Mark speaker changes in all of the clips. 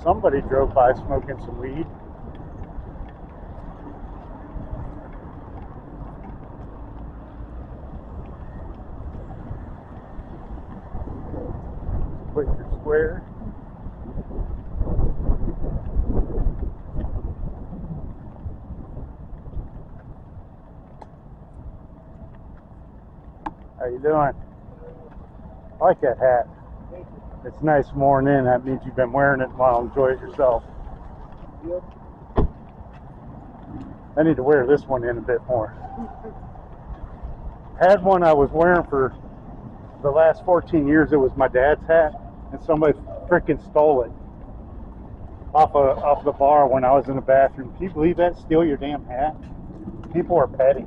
Speaker 1: somebody drove by smoking some weed. Quaker Square. How you doing? I like that hat. It's nice worn in. That means you've been wearing it while enjoy it yourself.
Speaker 2: Yep.
Speaker 1: I need to wear this one in a bit more. Had one I was wearing for the last 14 years. It was my dad's hat, and somebody freaking stole it off the bar when I was in the bathroom. Can you believe that? Steal your damn hat? People are petty.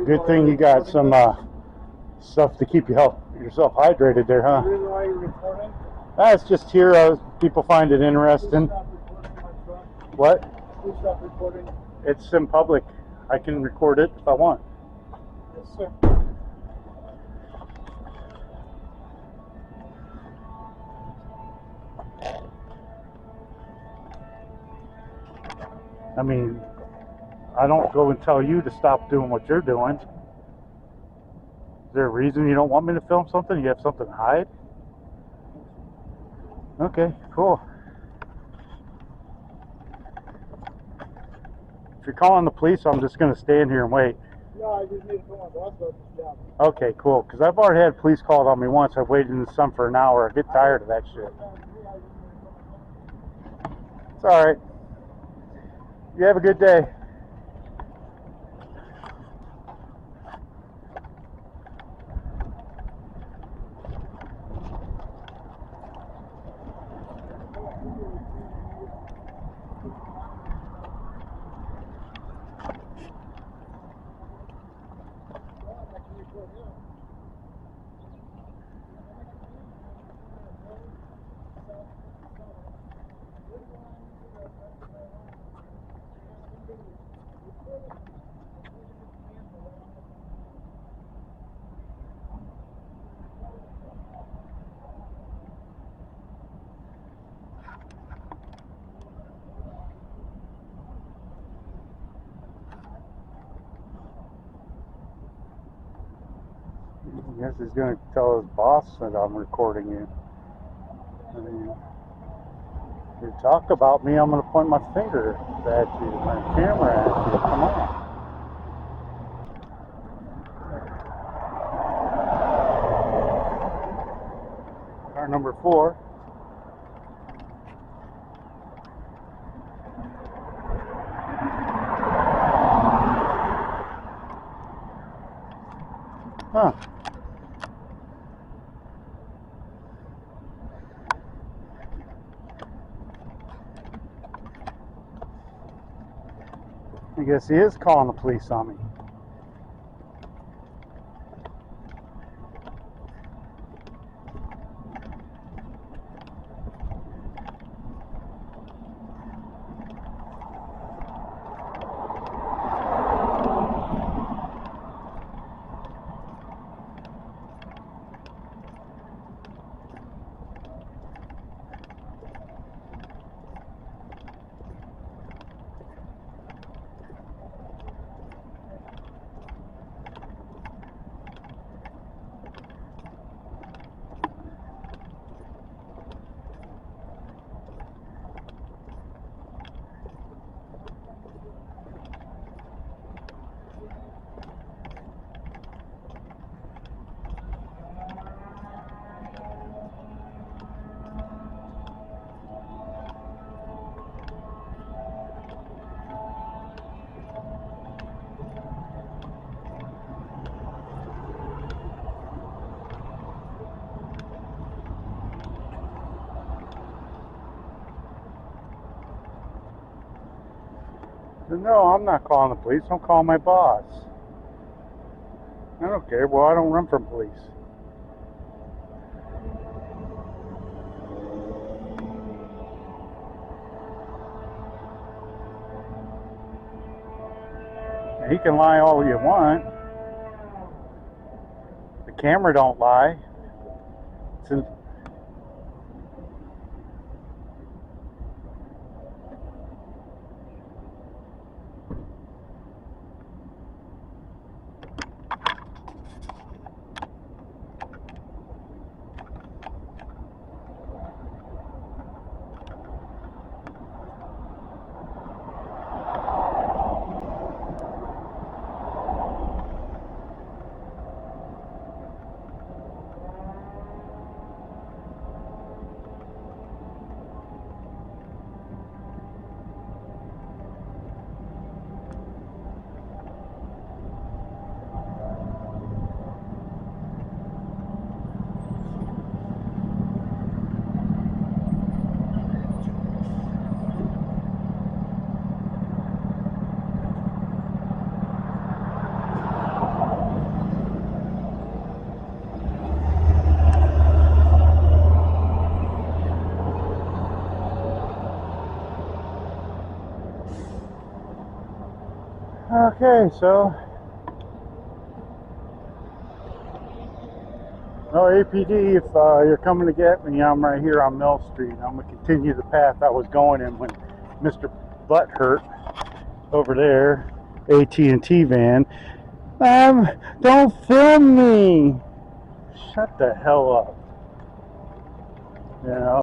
Speaker 1: Good thing you got some stuff to keep yourself hydrated there, huh?
Speaker 2: The reason why you're recording?
Speaker 1: It's just here. People find it interesting.
Speaker 2: Please stop recording my truck.
Speaker 1: What?
Speaker 2: Please stop recording.
Speaker 1: It's in public. I can record it if I want.
Speaker 2: Yes, sir.
Speaker 1: I mean, I don't go and tell you to stop doing what you're doing. Is there a reason you don't want me to film something? You have something to hide? Okay, cool. If you're calling the police, I'm just going to stand here and wait.
Speaker 2: No, I just need to put my boss up this job.
Speaker 1: Okay, cool. Because I've already had police called on me once. I've waited in the sun for an hour. I get tired of that shit. It's alright. You have a good day. I guess he's going to tell his boss that I'm recording you. I mean, if you talk about me, I'm going to point my finger at you, my camera at you. Come on. Car number 4. Huh. I guess he is calling the police on me. No, I'm not calling the police. I'm calling my boss. I don't care. Well, I don't run from police. He can lie all you want. camera don't lie. It's in, okay, so well, APD, if you're coming to get me, I'm right here on Mill Street. I'm going to continue the path I was going in when Mr. Butthurt over there, AT&T van. Don't film me! Shut the hell up. You know?